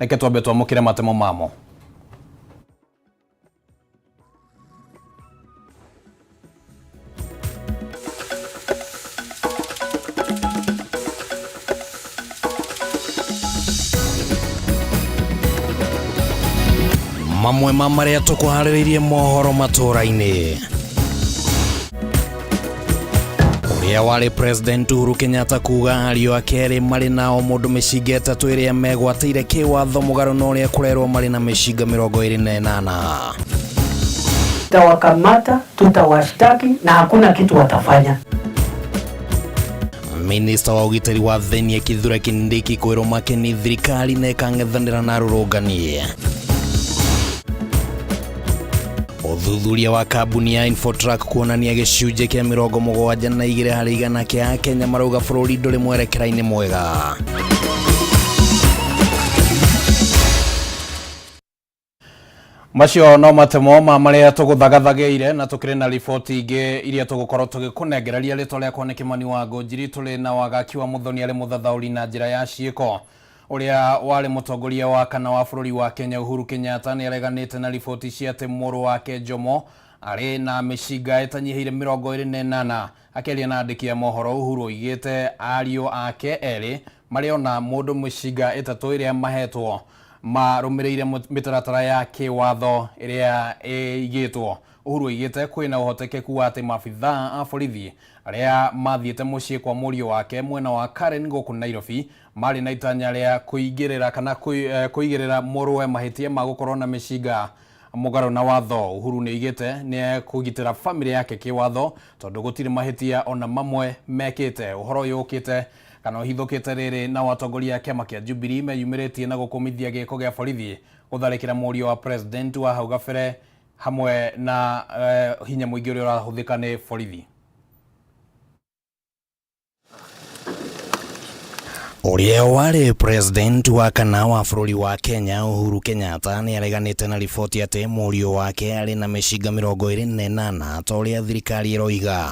reke twambe twamukire matemo mamo. Mamwe mamaria tukuhariririe mohoro Matuura-ini. Uria wari President Uhuru Kenyatta kuga ario akeri mari nao mundu mishinga 3 iria megwatire kiwatho mugaro na uria kurerwo mari na mishinga 28. Tutawakamata, tutawashtaki na hakuna kitu watafanya. Minister wa ugitari wa theni Kithure Kindiki kwirwo makeni thirikari na ikang'ethanira na rurungani. Uthuthuria wa kambuni ya Infotrack kuonania gicunjĩ kia 72 harĩ igana kia Kenya marauga bũrũri ndũrĩ mwerekera-inĩ mwega. Macio no matemo ma maria tũgũthagathageire na tũkĩrĩ na riboti ingĩ iria tũgũkorwo tũgĩkũnengereria. Rĩtwa rĩakwa nĩ Kimani wa Ngũnjiri. Tũrĩ na wagaki wa Muthoni arĩ mũthathaũri na njĩra ya ciĩko. Uria wale mũtongoria wa kana wa bũrũri wa Kenya Uhuru Kenyatta nĩ areganĩte na riboti cia atĩ mũrũ wake Jomo arĩ na mĩcinga ĩtanyihĩire 28. Akĩaria na andĩki a mohoro, Uhuru oigĩte ariũ ake erĩ marĩ ona mũndũ mĩcinga 3 ĩrĩa mahetwo marũmĩrĩire mĩtaratara ya kĩwatho ĩrĩa ĩigĩtwo. Uhuru oigĩte kwĩna ũhotekeku wa atĩ maabithaa a borithi arĩa mathiĩte mũciĩ kwa mũriũ wake mwena wa Karen gũkũ Nairobi marĩ na itanya rĩa kũigĩrĩra kana kũigĩrĩra mũrũwe mahĩtia ma gũkorwo na mĩcinga mũgarũ na watho. Uhuru nĩ oigĩte nĩ kũgitĩra famĩlĩ yake kĩwatho tondũ gũtirĩ mahĩtia ona mamwe mekĩte. Ũhoro ũyũ ũkĩte kana ũhithũkĩte rĩrĩ na watongoria kĩama kĩa Jubilee meyumĩrĩtie na gũkũmithia gĩko gĩa borithi gũtharĩkĩra mũriũ wa president wa hau gabere hamwe na hinya mũingĩ ũrĩa ũrahũthĩka nĩ borithi. Uria wari president wa kana wa bũrũri wa Kenya Uhuru Kenyatta nĩ areganĩte na riboti atĩ mũriũ wake arĩ na mĩcinga 28 ta ũrĩa thirikari ĩroiga.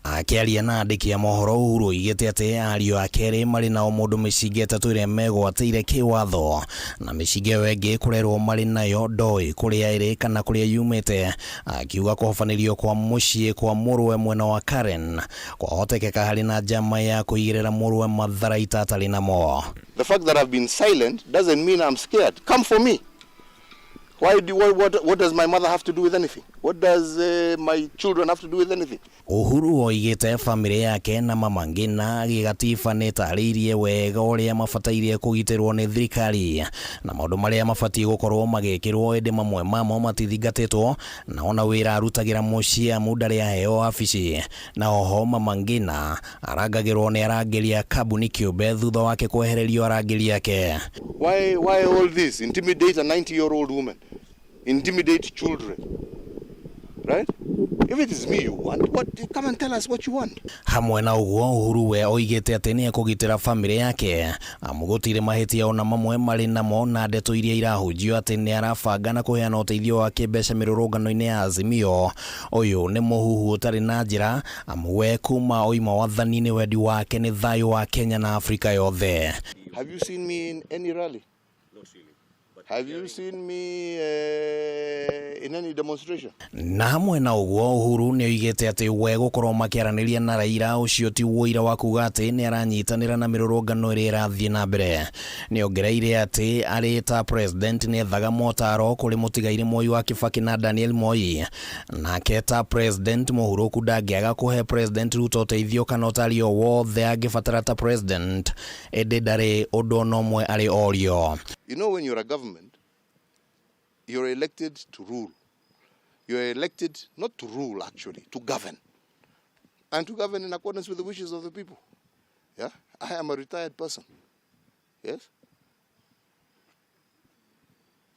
Akĩaria na andĩki a mohoro, Uhuru oigĩte atĩ ariũ ake erĩ marĩ nao mũndũ mĩcinga 3 ĩrĩa megwatĩire kĩwatho na mĩcinga ĩyo ĩngĩ kũrerwo marĩ nayo ndoĩ kũrĩa ĩrĩ kana kũrĩa yumĩte. Akiuga kũhobanĩrio kwa mũciĩ kwa mũrũwe mwena wa Karen kwahotekeka harĩ na njama ya kũigĩrĩra mũrũwe matharaita atarĩ namo. The fact that I've been silent doesn't mean I'm scared. Come for me. What does my mother have to do with anything? What does my children have to do with anything? Uhuru oigĩte famĩlĩ yake na mama ngina gĩgatiba nĩ tarĩirie wega ũrĩa mabatairie kũgitĩrwo nĩ thirikari na maũndũ marĩa mabatie gũkorwo magĩkĩrwo ĩndĩ mamwe mamo matithingatĩtwo na ona wĩra arutagĩra mũciĩ amu ndarĩ aheo wabici. Na oho mama ngina arangagĩrwo nĩ arangĩri a kambuni kĩũmbe thutha wake kwehererio arangĩri ake. Why all this? Intimidate a 90-year-old woman? Intimidate children? Right? If it is me you want, come and tell us what you want. Hamwe na ũguo, Uhuru we oigĩte atĩ nĩ ekũgitĩra famĩlĩ yake amu gũtirĩ mahĩtia ona mamwe marĩ namo na ndeto iria irahunjio atĩ nĩ arabanga na kũheana ũteithio wa kĩmbeca mĩrũrũngano-inĩ ya Azimio. Ũyũ nĩ mũhuhu ũtarĩ na njĩra amu we kuma oima wathani-inĩ wendi wake nĩ thayũ wa Kenya na Afrika yothe. Have you seen me in any rally? Not really. Have you seen me in any demonstration? Na hamwe na ũguo, Uhuru nĩ oigĩte atĩ we gũkorwo makĩaranĩria na Raila ũcio ti wũira wa kuga atĩ nĩ aranyitanĩra na mĩrũrũngano ĩrĩa ĩrathiĩ na mbere. Nĩ ongereire atĩ arĩ ta president nĩ ethaga motaro kũrĩ mũtigairĩ Moi wa Kibaki na Daniel Moi. Nake ta president mũhurũku ndangĩaga kũhe president Ruto ũteithio kana ũtaari o wothe angĩbatara ta president, ĩndĩ ndarĩ ũndũ ona ũmwe arĩ orio. You know, when you're a government, you're elected to rule. You're elected not to rule, actually, to govern. And to govern in accordance with the wishes of the people. Yeah? I am a retired person. Yes?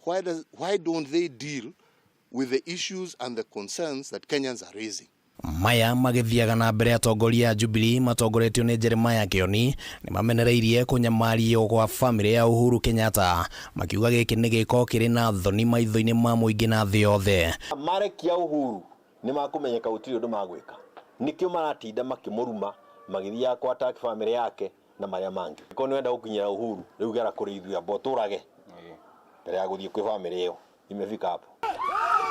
Why don't they deal with the issues and the concerns that Kenyans are raising? Maya magĩthiaga na mbere atongoria a Jubilee matongoretio nĩ Jeremiah Kioni nĩ mamenereirie kũnyamario kwa famĩlĩ ya Uhuru Kenyatta makiuga gĩkĩ nĩ gĩko kĩrĩ na thoni maitho-inĩ ma mũingĩ na thĩ yothe. Marekia Uhuru nĩ makũmenyeka gũtirĩ ũndũ magwĩka, nĩkĩo maratinda makĩmũruma magĩthiaga kwa attack famĩlĩ yake na maria mangi ko ni wenda gukinyira uhuru riu gera kuri ithuĩ boturage mbere ya guthii kwi family iyo imefika hapo.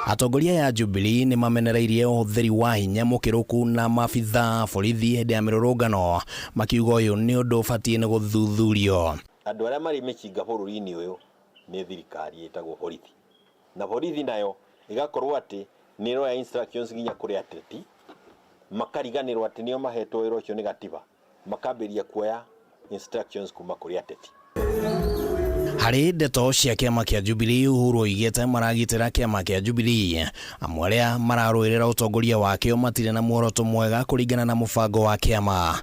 Atongoria ya Jubilee ni mamenereirie utheri wa hinya mukiruku na mafitha borithi hĩndĩ ya mirurungano makiuga uyu ni undu ubatie ni guthuthurio. Andu aria mari micinga bururi-ini uyu ni thirikari itagwo borithi, na borithi nayo igakorwo ati ni roya instructions nginya kuri ateti makariganirwo ati nio mahetwo wira ucio ni gatiba makambiria kuoya instructions kuma kuri ateti. Hari ndeto cia kiama kia Jubilee Uhuru oigite maragitira kiama kia Jubilee amwe aria mararũĩrĩra utongoria wake matire na muoroto mwega kuringana na mubango wa kiama.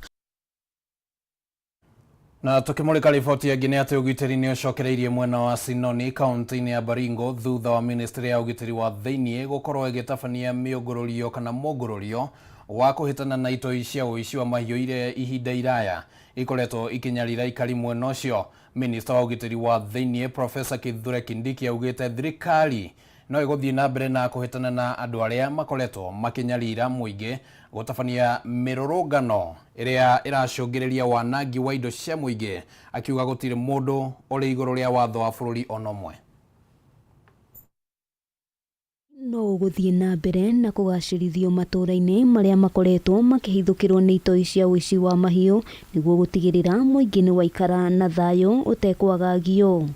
Na tukimulika riboti ya ngine ati ugitiri ni ucokereirie mwena wa Sinoni kaunti-ini ya Baringo thutha wa ministry ya ugitiri wa thiini gukorwo igitabania miungururio kana mongururio wa kuhitana na itoi cia uici wa mahiũ ire ihinda iraya ikoretwo ikinyarira ikari mwena ucio. Minister wa ugitiri wa thiini Professor Kithure Kindiki augite thirikari no iguthii na mbere na kuhitana na andu aria makoretwo makinyarira muingi gutabania mirurungano iria iracungiriria wanangi wa indo cia muingi, akiuga gutire mundu uri iguru ria watho wa bururi onomwe. No guthii na mbere na kugacirithio matũra-ini maria makoretwo makihithukirwo ni itoi cia uici wa mahiũ niguo gutigirira muingi ni waikara na thayo utekwagagio.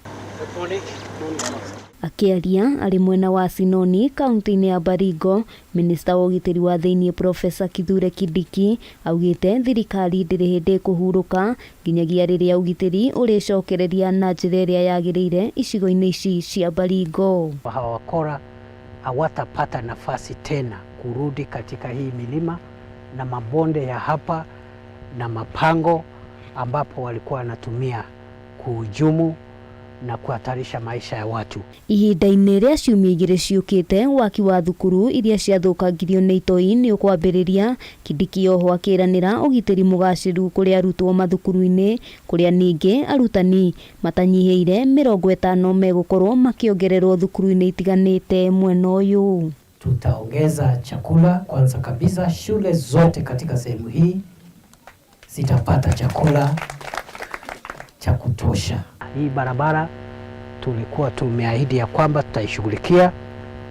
Akiaria ari mwena wa Sinoni kaunti-ini ya Baringo, minister wa ugitiri wa thiini Professor Kithure Kindiki augite thirikari ndiri hindi kuhuruka nginyagia riria ugitiri uricokereria na njira iria yagirire icigo-ini ici cia Baringo. Hawakora hawatapata nafasi tena kurudi katika hii milima na mabonde ya hapa na mapango ambapo walikuwa wanatumia kuhujumu na kuhatarisha maisha ya watu. Ihinda-ini ria ciumia igiri ciukite waki wa thukuru iria ciathukangirio ni itoi ni ukwambiriria. Kindiki oho akiranira ugitiri mugaciru kuri arutwo mathukuru-ini kuria ningi arutani matanyihiire 50 megukorwo makiongererwo thukuru-ini itiganite mwena uyu. Tutaongeza chakula kwanza kabisa, shule zote katika sehemu hii zitapata chakula cha kutosha. Hii barabara tulikuwa tumeahidi ya kwamba tutaishughulikia,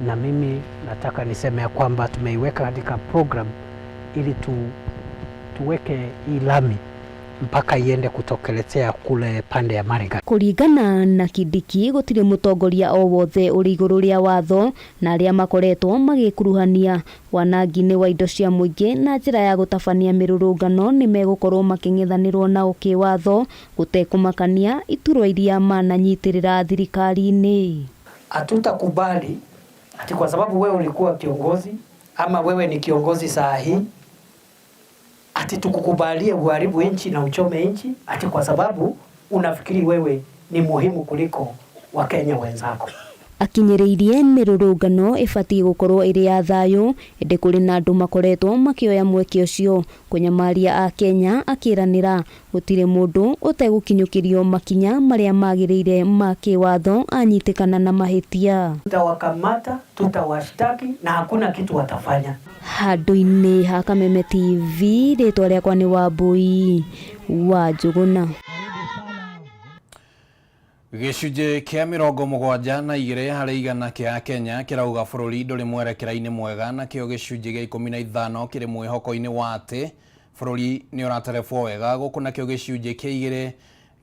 na mimi nataka niseme ya kwamba tumeiweka katika program ili tuweke hii lami mpaka iende kutokeletea kule pande ya Mariga. Kuringana na Kindiki gutire mutongoria o wothe uri iguru ria watho na aria makoretwo magikuruhania wanangi-ini wa indo cia muingi na njira ya gutabania mirurungano ni megukorwo making'ethanirwo na ukiwatho gutekumakania iturwa iria mananyitirira thirikari-ini. Hatutakubali ati kwa sababu wewe ulikuwa kiongozi ama wewe ni kiongozi saa hii ati tukukubalie uharibu nchi na uchome nchi ati kwa sababu unafikiri wewe ni muhimu kuliko Wakenya wenzako. Akinyiriirie mirurungano ibatie gukorwo iri ya thayo ende kuri na andu makoretwo makioya mweke ucio kunyamaria a Kenya, akiranira gutire mundu utegukinyukirio makinya maria magirire makiwatho anyitikana na mahitia. Tutawakamata, tutawashtaki na hakuna kitu watafanya. Handu-ini ha Kameme TV, ritwa riakwa ni Wambui wa Njuguna. Gicunjĩ kia 72 harĩ igana kia Kenya kirauga bũrũri ndũrĩ mwerekera-inĩ mwega, na kĩo gĩcunjĩ gĩa 15 kĩrĩ mwĩhoko-inĩ wa atĩ bũrũri nĩ ũraterebwo wega, gũkũ nakĩo gĩcunjĩ kia 2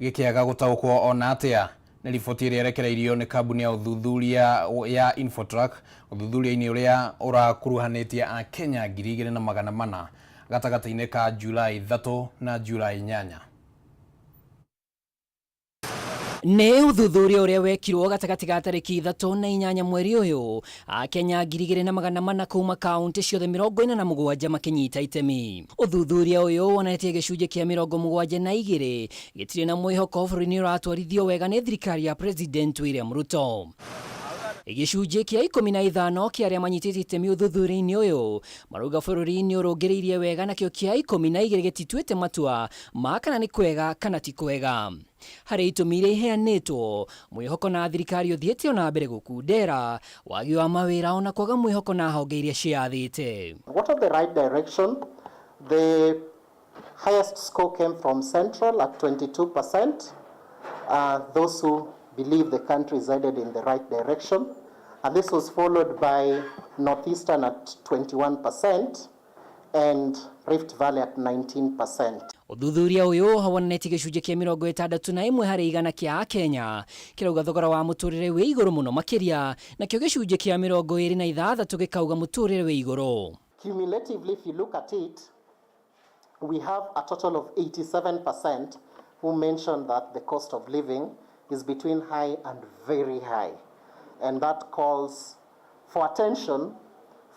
gĩkĩaga gũtaũkwo ona atĩa. Nĩ riboti ĩrĩa ĩrekereirio nĩ kambuni ya ũthuthuria ya Infotrack, ũthuthuria-inĩ ũrĩa ũrakuruhanĩtie a Kenya 2,400 gatagatĩ-inĩ ka Julai 3 na Julai 8. Nĩ ũthuthuria ũrĩa wekirwo gatagatĩ ga tarĩki 3 na 8 mweri ũyũ, Akenya 2,400 kuuma kaunti ciothe 47 makinyita itemi. Ũthuthuria ũyũ wonetie gĩcunjĩ kĩa 72 gĩtirĩ na mwĩhoko bũrũri-inĩ ũratwarithio wega nĩ thirikari ya President William Ruto. Gĩcunjĩ kĩa 15 kĩa arĩa manyitĩte itemi ũthuthuria-inĩ ũyũ marauga bũrũri nĩ ũrũngĩrĩirie wega, nakĩo kĩa 12 gĩtituĩte matua ma kana nĩ kwega kana ti kwega. Harĩ itũmi iria iheanĩtwo, mwĩhoko na thirikari ũthiĩte ona mbere gũkundera, wagi wa mawĩra ona kwaga mwĩhoko na honge iria ciathĩte. What are the right direction? The Highest score came from Central at 22%. Those who believe the country is headed in the right direction. And this was followed by Northeastern at 21% and Rift Valley at 19%. Uthuthuria uyu hawonete gicunje kia 61 hari igana kia Kenya kirauga thogora wa muturire wi iguru muno makiria nakio gicunje kia 26 gikauga muturire wi iguru. Cumulatively, if you look at it, we have a total of 87% who mentioned that the cost of living is between high and very high. And that calls for attention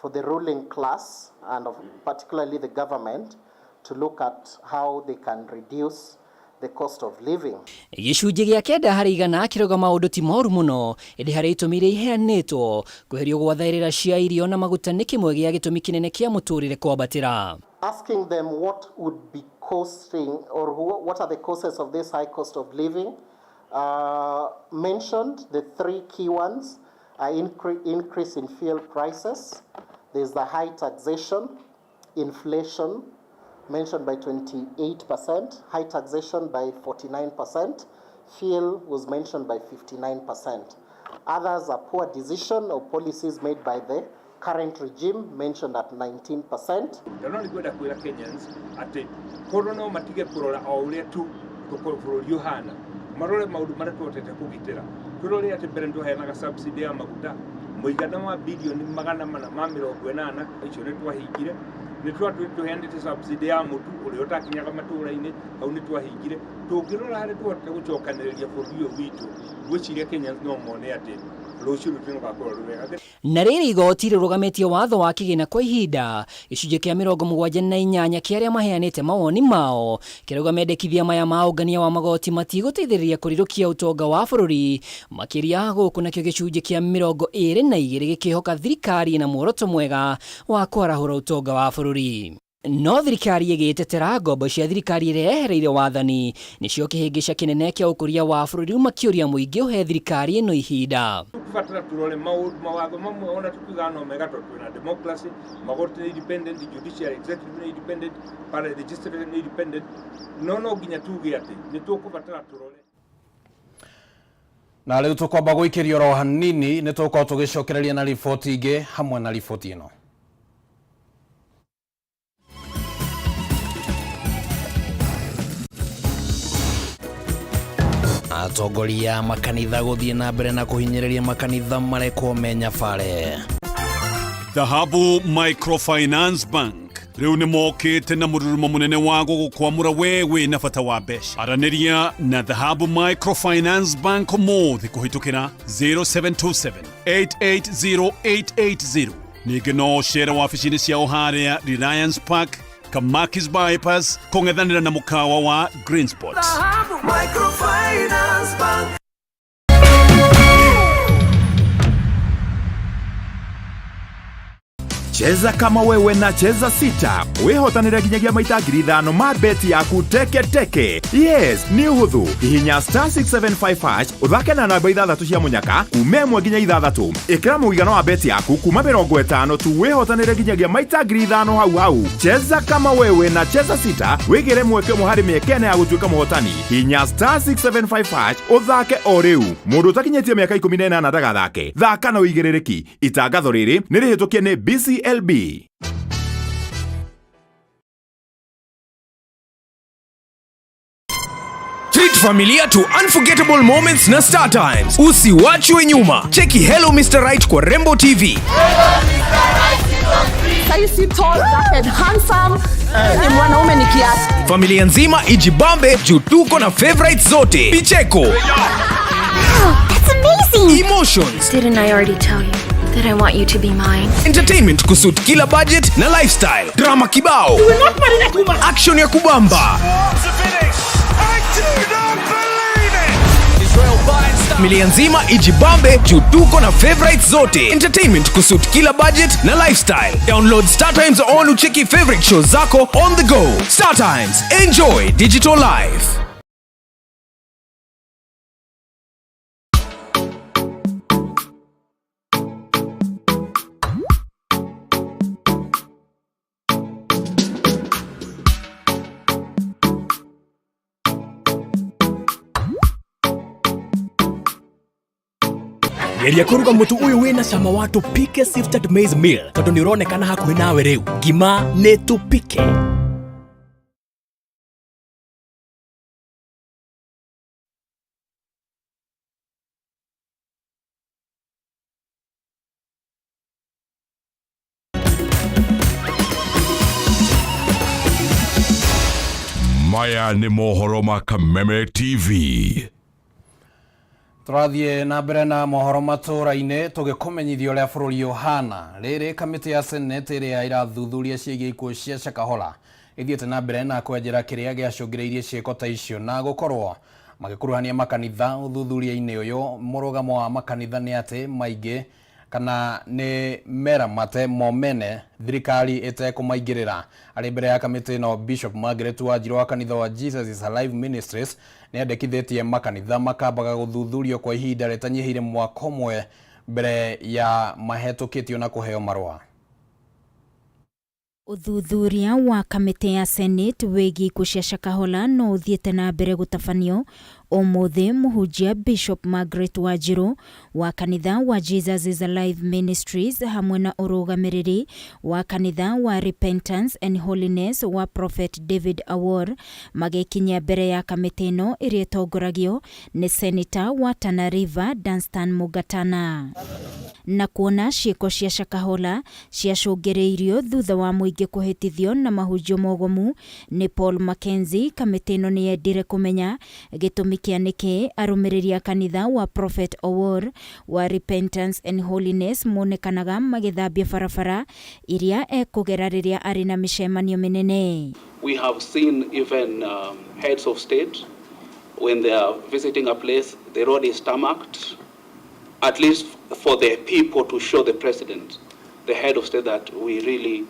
for the ruling class and particularly the government to look at how they can reduce the cost of living. Gicunje gia kenda hari igana kirauga maundu ti moru muno indi hari itumire iheanitwo kweherio gwa thairira cia irio na maguta ni kimwe gia gitumi kinene kia muturire kwambatira. Asking them what would be costing or what are the causes of this high cost of living, mentioned the three key ones are increase in fuel prices, there's the high taxation, inflation mentioned by 28%, high taxation by 49%, fuel was mentioned by 59%. Others are poor decision or policies made by the current regime mentioned at 19%. Ndio nilikwenda kuila Kenyans ati corona matige kurora aulia tu tukoro Yohana marore maudu maratotete kugitira kurore ati berendo hena subsidy ya maguta muigana wa bilioni 480 icio ni twahingire ni tuhendete subsidy ya mutu uri otakinyaga Matuura-ini au ni twahingire tungirora hari tuhote gucokaniriria bũrũri ũyũ witũ gwiciria Kenyans no mone ati na riri igoti rirugametie watho wa kigina kwa ihinda gicunje kia 78 kia aria maheanite mawoni mao kirauga mendekithia maya ma ungania wa magoti matiguteithĩrĩria kurirukia utonga wa bũrũri makiria gũkũ nakio gicunje kia 22 gikihoka thirikari na muoroto mwega wa kwarahũra utonga wa bũrũri. No thirikari igitetera ngombo cia thirikari iria yehereire wathani nicio kihingica kinene kia ukuria wa bũrũri makiuria muingĩ uhe thirikari ino ihinda. Tukufatira turole mawatho mamwe ona tukugana omega twina democracy, magoti independent, judiciary executive independent, legislative independent. No ginya tuge ati ni tukufatira turole. Na leo tukwamba gũikĩrio ro hanini ni tukorwo tugicokereria na riboti ingi hamwe na riboti ino. Atongoria makanitha guthie na mbere na kuhinyiriria makanitha marekwo menya bare. Dhahabu Microfinance Bank riu ni mokite na mururumo munene wa gukwamura wewe na bata wa mbeca. Araniria na Dhahabu Microfinance Bank mothi kuhitukira 0727 880880 ningi no share wabici-ini ciao haria Reliance Park, Kamakis Bypass, kung'ethanĩra na mukawa wa Green Spot. Microfinance Bank. Cheza kama wewe na cheza sita. Wihotanire nginyagia maita 5,000 ma beti yaku teke. Yes, ni uhuthu. Hihinya *675# uthake na namba 6 cia munyaka kuma 1 nginya 6. Ikira muigana wa beti yaku kuma 50 tu wihotanire nginyagia maita 5,000 hau. Cheza kama wewe na cheza sita. Wigire mweke muhari miekene ya gutuika muhotani. Hihinya *675# uthake o riu. Mundu utakinyetie miaka 18 ndagathake. Thaka na uigiririki. Itangatho riri ni rihitukie ni BCLB. Treat familia to unforgettable moments na Star Times. Usiwachwe nyuma. Cheki Hello Mr. Right kwa Rembo TV. Saisi tall, dark and handsome. Ni mwanaume ni kiasi. Familia nzima ijibambe juu tuko na favorites zote. Picheko. Wow, that's amazing. Emotions. Didn't I already tell you that I want you to be mine? Entertainment kusuit kila budget na lifestyle. Drama kibao. Action ya kubamba. Familia nzima ijibambe juu tuko na favorites zote. Entertainment kusuit kila budget na lifestyle. Download Star Times on ucheki favorite shows zako on the go. Star Times, enjoy digital life. geria kuruga mutu uyu wina cama wa tupike sifted maize meal tondu ni uronekana hakuhi nawe riu ngima ni tupike. Maya ni mohoro ma Kameme TV. Turathie na mbere na mohoro Matuura-ini tugikumenyithia uria bururi uhana. Riri kamiti ya Senate iria irathuthuria ciĩgiĩ ikuũ cia Shakahola ithiĩte na mbere na kwenjera kĩrĩa gĩacũngĩrĩirie ciĩko ta icio na gũkorwo magĩkuruhania makanitha. Ũthuthuria-inĩ ũyũ mũrũgamo wa makanitha nĩ atĩ maingĩ kana nĩ mera mate momene thirikari ĩtekũmaingĩrĩra. Arĩ mbere ya kamĩtĩ ĩno Bishop Margaret Wanjiru wa kanitha wa Jesus is Alive Ministries nĩ andĩkithĩtie makanitha makambaga gũthuthurio kwa ihinda rĩtanyihĩire mwaka ũmwe mbere ya mahetũkĩtio na kũheo marũa. Uthuthuria wa kamĩtĩ ya Senate wĩgiĩ ikuũ cia Shakahola no ũthiĩte na mbere gũtabanio. Ũmũthĩ mũhunjia Bishop Margaret Wanjiru wa kanitha wa Jesus is Alive Ministries hamwe na ũrũgamĩrĩri wa kanitha wa Repentance and Holiness wa Prophet David Awor magĩkinyia mbere ya kamĩtĩ ĩno ĩrĩa ĩtongoragio nĩ Senator wa Tana River Danstan Mugatana. Na kuona ciĩko cia Shakahola ciacũngĩrĩirio thutha wa mũingĩ kũhĩtithio na mahunjio mogomu nĩ Paul Mackenzie, kamĩtĩ ĩno nĩ yendire kũmenya gĩtũmi kĩa nĩkĩ arũmĩrĩri a kanitha wa Prophet Awor wa Repentance and Holiness monekanaga magĩthambia barabara iria ekũgera rĩrĩa arĩ na mĩcemanio mĩnene. We have seen even heads of state when they are visiting a place, the road is tarmacked, at least for the people to show the president, the head of state, that we really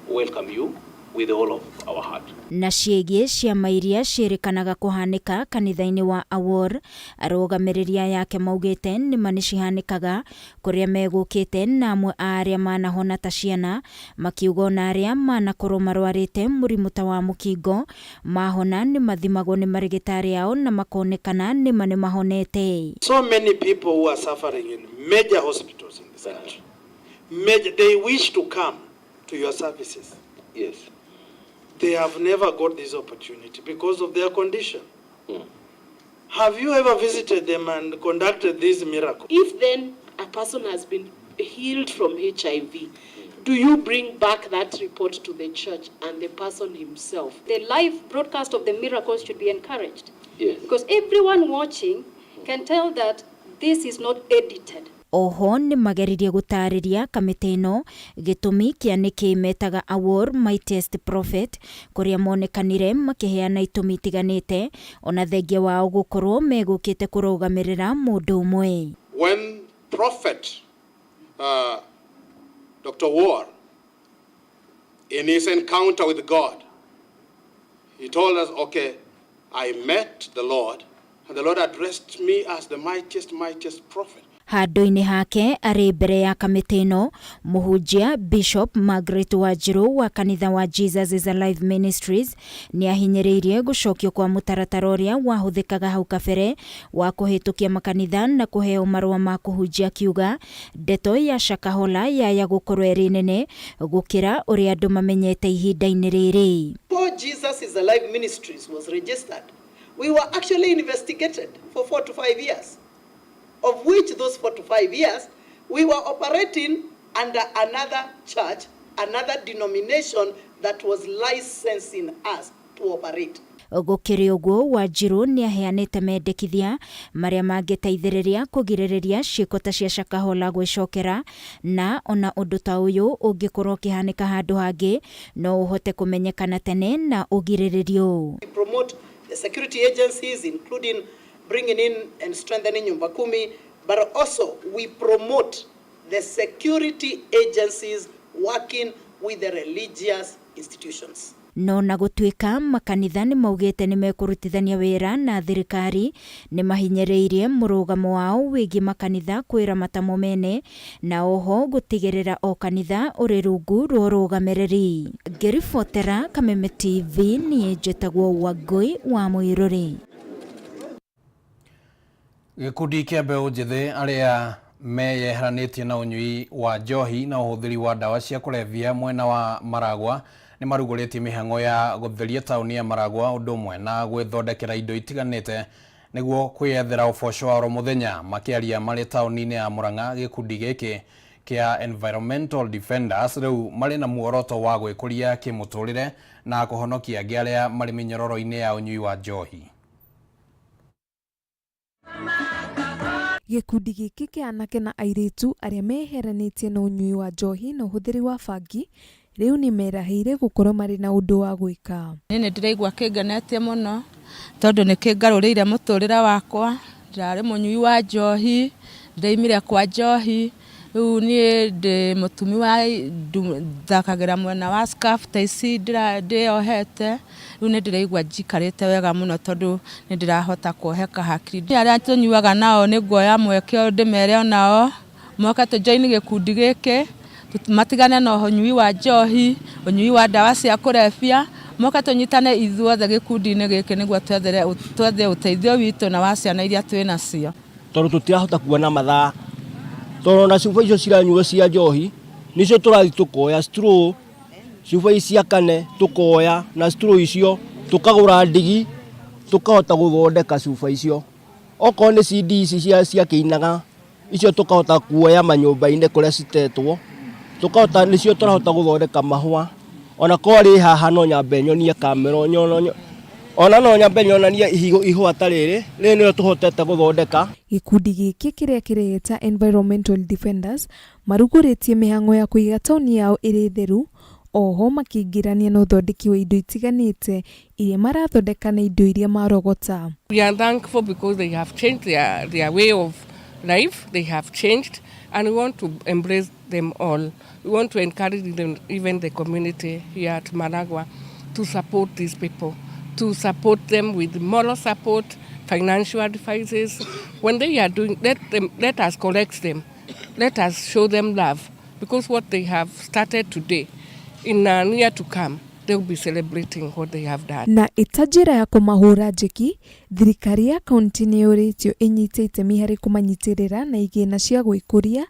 welcome you with all of our heart. Na ciĩgiĩ ciama iria ciĩrĩkanaga kũhanĩka kanitha-inĩ wa Awor, arũgamĩrĩria yake maugĩte nĩma nĩ cihanĩkaga kũrĩa megũkĩte na amwe a arĩa manahona ta ciana, makiuga ona arĩa manakorwo marwarĩte mũrimũ ta wa mũkingo mahona nĩ mathimagwo nĩ marĩgĩtarĩ ao na makonekana nĩma nĩ mahonete. So many people who are suffering in major hospitals in the country, they wish to come to your services. Yes. They have never got this opportunity because of their condition. Have you ever visited them and conducted this miracle? If then a person has been healed from HIV, do you bring back that report to the church and the person himself? The live broadcast of the miracles should be encouraged. Yes. Because everyone watching can tell that this is not edited. Oho nĩ mageririe gũtarĩria kamĩtĩ ĩno gĩtũmi kĩa nĩkĩ metaga Awor Mightiest Prophet, kũrĩa monekanire makĩheana itũmi itiganĩte ona thengia wao gũkorwo megũkĩte kũrũgamĩrĩra mũndũ ũmwe. When Prophet Dr. Awor, in his encounter with God, he told us, okay, I met the Lord and the Lord addressed me as the mightiest prophet. Handũ-inĩ hake arĩ mbere ya kamĩtĩ ĩno mũhunjia Bishop Margaret Wanjiru wa kanitha wa Jesus is Alive Ministries nĩ ahinyĩrĩirie gũcokio kwa mũtaratara ũrĩa wahũthĩkaga hau kabere wa kũhĩtũkia makanitha na kũheo marũa ma kũhunjia, kiuga ndeto ya Shakahola yaya gũkorwo ĩrĩ nene gũkĩra ũrĩa andũ mamenyete ihinda-inĩ rĩrĩ. Before Jesus is Alive Ministries was registered, we were actually investigated for 4 to 5 years. Of which those 4 to 5 years, we were operating under another church, another denomination that was licensing us to operate. Gũkĩrĩ ũguo Wanjiru nĩ aheanĩte mendekithia marĩa mangĩteithĩrĩria kũgirĩrĩria ciĩko ta cia Shakahola gwĩcokera, na ona ũndũ ta ũyũ ũngĩkorwo ũkĩhanĩka handũ hangĩ no ũhote kũmenyekana tene na ũgirĩrĩrio. We promote the security agencies, including bringing in and strengthening Nyumba Kumi, but also we promote the security agencies working with the religious institutions. No na gũtuĩka makanitha nĩ maugĩte nĩ mekũrutithania wĩra na thirikari, nĩ mahinyĩrĩirie mũrũgamo wao wĩgiĩ makanitha kwĩramata mo mene na oho gũtigĩrĩra o kanitha ũrĩ rungu rwa ũrũgamĩrĩri. Ngĩribotera Kameme TV niĩ njĩtagwo Wangui wa Mũirũrĩ. Gikundi kia mbeũ njĩthĩ aria meyeheranĩtie na ũnyui wa njohi na ũhũthĩri wa ndawa cia kũrebia mwena wa Maragwa nĩ marugũrĩtie mĩhang'o ya gũtheria taũni ya Maragwa ũndũ ũmwe na gwĩthondekera indo itiganĩte nĩguo kwĩyethera ũboco wa oro mũthenya. Makĩaria marĩ taũni-inĩ ya Murang'a, gĩkundi gĩkĩ kia Environmental Defenders rĩu marĩ na muoroto wa gwĩkũria kĩmũtũrĩre na kũhonokia angĩ arĩa marĩ mĩnyororo-inĩ ya ũnyui wa njohi. Gikundi gĩkĩ kĩa anake na airĩtu arĩa meheranĩtie na ũnyui wa njohi na ũhũthĩri wa bangi rĩu nĩ merahĩire gũkorwo marĩ na ũndũ wa gwĩka. Nĩ ndĩraigua kĩngenetie mũno tondũ nĩ kĩngarũrĩire mũtũrĩre wakwa. Ndarĩ mũnyui wa njohi, ndaimire kwa njohi, rĩu niĩ ndĩ mũtumi wa thakagĩra mwena wa scarf ta ici ndĩohete. Rĩu nĩ ndĩraigua njikarĩte wega mũno tondũ nĩ ndĩrahota kuoheka hakiri. Arĩa tũnyuaga nao nĩ nguoya mweke ndĩmere onao moka tũjoini gĩkundi gĩkĩ matigane na ũnyui wa njohi, ũnyui wa ndawa cia kũrebia, moka tũnyitane ithuothe gĩkundi-inĩ gĩkĩ nĩguo twethe ũteithio witũ na wa ciana iria twĩ nacio. Tondũ tũtirahota kuona mathaa. Tondũ na cuba icio ciranyuo cia njohi nicio tũrathi tũkoya straw, cuba icia kane tũkoya na straw icio tũkagũra ndigi tũkahota gũthondeka cuba icio. Okorwo nĩ CD ici cia kĩinaga icio tũkahota kuoya manyũmba-inĩ kũrĩa citetwo, tũkahota nicio tũrahota gũthondeka mahũa. Ona korĩ haha no nyambe nyonie kamera ona no nyambe nyonanie ihũa ta rĩrĩ nĩrĩo tũhotete gũthondeka. Gikundi gĩkĩ kĩrĩa kĩreta Environmental Defenders marugũrĩtie mĩhang'o ya kũiga taũni yao ĩrĩ theru, oho makĩingĩrania na ũthondeki wa indo itiganĩte iria marathondeka na indo iria marogota. We are thankful because they have changed their way of life, they have changed, and we want to embrace them all. We want to encourage them, even the community here at Maragwa, to support these people, to support them with moral support, financial advices. When they are doing, let us collect them, let us show them love, because what they have started today, in a year to come, they will be celebrating what they have done. Na itajira ya kũmahũra njeki, thirikari ya kaunti nĩ yũrĩtio ĩnyite itemi harĩ kũmanyitirĩra na igĩna cia gwĩkũria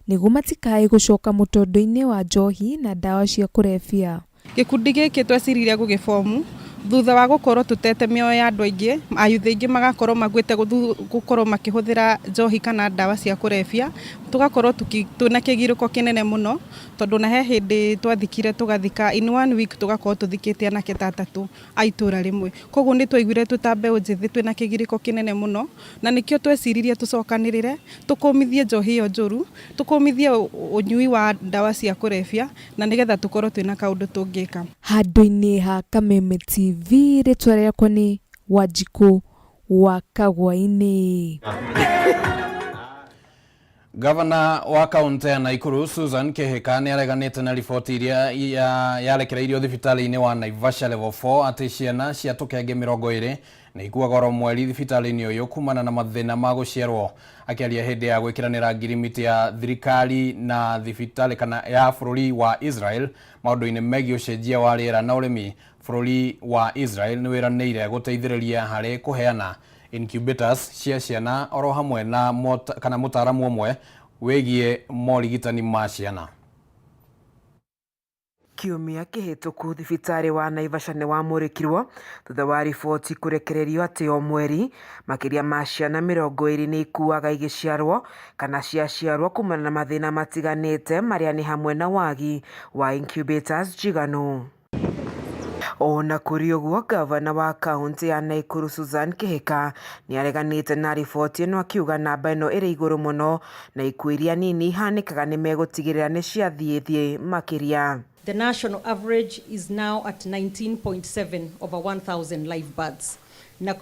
nĩguo matikae gũcoka mũtondo-inĩ wa njohi na ndawa cia kũrebia. Gĩkundi gĩkĩ tweciririe gũgĩbomu thutha wa gũkorwo tutete mĩoyo ya andũ aingĩ, ayuthi aingĩ magakorwo magwĩte gũkorwo makĩhũthĩra njohi kana ndawa cia kũrebia, tugakorwo twĩna kĩgirũko kĩnene mũno tondũ na he hĩndĩ twathikire tũgathika in 1 week tugakorwo tũthikĩte anake tatatũ a itũra rĩmwe. Koguo nĩ twaiguire twĩta mbeũ njĩthĩ twĩna kĩgirĩko kĩnene mũno, na nĩkĩo tweciririe tũcokanĩrĩre tũkũmithie njohi ĩyo njũru, tũkũmithie ũnyui wa ndawa cia kũrebia na nĩgetha tũkorwo twĩna kaũndũ tũngĩka. Handũ-inĩ ha Kameme TV rĩtwa rĩakwa nĩ Wanjikũ wa Kagwa-inĩ. Gavana wa kaunti ya Naikuru Susan Kihika nĩ areganĩte na riboti iria yarekereirio thibitarĩ-inĩ wa Naivasha level 4 atĩ ciana cia tũkenge 20 nĩ ikuaga oro mweri thibitarĩ-inĩ ũyũ kumana na mathĩna ma gũciarwo. Akĩaria hĩndĩ ya gwĩkĩranĩra ngirimiti ya thirikari na thibitarĩ kana ya bũrũri wa Israel maũndũ-inĩ megiĩ ũcenjia wa rĩera na ũrĩmi, bũrũri wa Israel nĩ wĩranĩire gũteithĩrĩria harĩ kũheana incubators cia ciana oro hamwe na kana mũtaaramu ũmwe wĩgiĩ morigitani ma ciana. Kiumia kĩhĩtũku thibitarĩ wa Naivasha nĩ wamũrĩkirwo thutha wa riboti kũrekererio atĩ o mweri makĩria ma ciana 20 nĩ ikuaga igĩciarwo kana ciaciarwo kumana na mathĩna matiganĩte marĩa nĩ hamwe na wagi wa incubators njiganu. Ona kũrĩ ũguo, gavana wa kaunti ya Naikuru Susan Kihika nĩ areganĩte na riboti ĩno akiuga namba ĩno ĩrĩ igũrũ mũno na ikuũ iria nini ihanĩkaga nĩ megũtigĩrĩra nĩ ciathiĩ makĩria. The national average is now at 19.7 over 1,000 live births.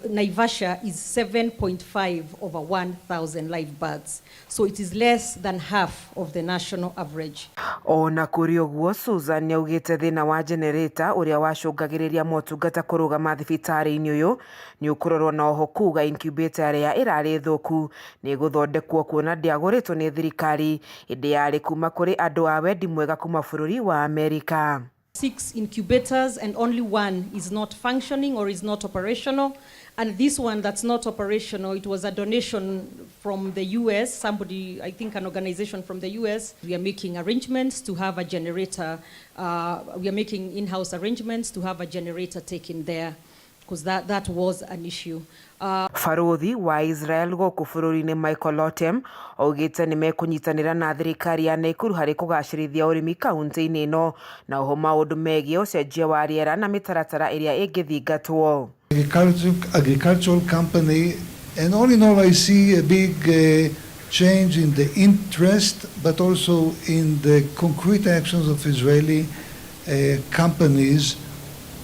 Naivasha is 7.5 over 1,000 live births. So it is less than half of the national average. Ona kũrĩ ũguo, Susan nĩ augĩte thĩna wa generator ũrĩa wacũngagĩrĩria motungata kũrũgama thibitarĩ-inĩ ũyũ nĩ ũkũrorwo na oho kuga incubator ĩrĩa ĩrarĩ thũku nĩ gũthondekwo kuona ndĩagũrĩtwo nĩ thirikari ĩndĩ yarĩ kuma kũrĩ andũ a wendi mwega kuma bũrũri wa Amerika. 6 incubators and only 1 is not functioning or is not operational, And this one that's not operational, it was a donation from the US, somebody, I think an organization from the US. We are making arrangements to have a generator. We are making in-house arrangements to have a generator taken there, because that was an issue. Farothi wa Israel gũkũ bũrũri-inĩ Michael Lotem oigĩte nĩ mekũnyitanĩra na thirikari ya Nakuru harĩ kũgacĩrithia ũrĩmi kaunti-inĩ ĩno na oho maũndũ megiĩ ũcenjia wa rĩera na mĩtaratara ĩrĩa ĩngĩthingatwo. Agricultural company, and all in all I see a big change in the interest, but also in the concrete actions of Israeli companies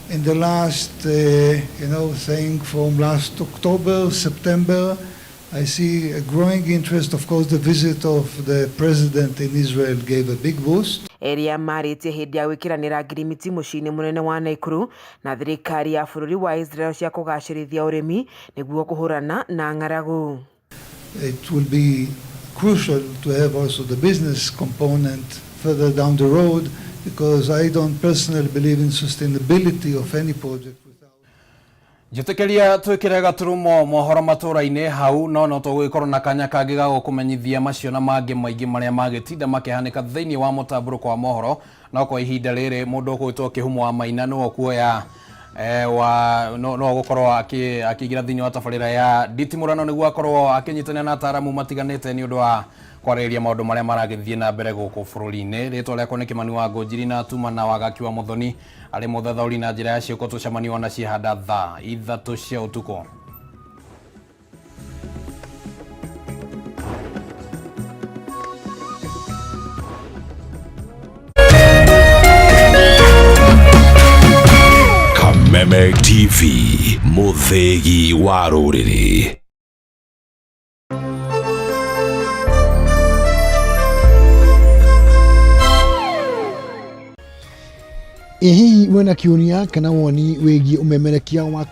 in the last, saying from last October, September. I see a growing interest. Of course, the visit of the president in Israel gave a big boost. Eria marĩtie hĩndĩ ya gwĩkĩranĩra ngirimiti mũciĩ-inĩ mũnene wa Nakuru na thirikari ya bũrũri wa Israel cia kũgacĩrithia ũrĩmi nĩguo kũhũrana na ng'aragu. It will be crucial to have also the business component further down the road, because I don't personally believe in sustainability of any project. Jitekeria twikire gaturumo mohoro Matuura-ini hau no tũgũkorwo na kanya kangĩ ga gũkũmenyithia macio na mangĩ maingĩ marĩa magĩtinda makĩhanĩka thĩinĩ wa mũtambũrũko wa mohoro no kwa ihinda rĩrĩ mũndũ ũgwĩtwo Kĩhumo wa Maina no kuoya no gũkorwo akĩingira thĩinĩ wa tabarĩra ya nditimũrano nĩguo akorwo akĩnyitanĩra na ataaramu matiganĩte nĩ ũndũ wa kwarĩrĩria maũndũ marĩa maragĩthiĩ na mbere gũkũ bũrũri-inĩ. Rĩtwa rĩakwa nĩ Kimani wa Ngũnjiri na tuma na wagaki wa Mũthoni arĩ mũthathaũri na njĩra ya ciĩko tũcemania na ciĩhanda thaa 3 cia ũtukũ. Kameme TV, mũthegi wa rũrĩrĩ. Hihi mwena kĩũria kana woni wĩgiĩ ũmemerekia wa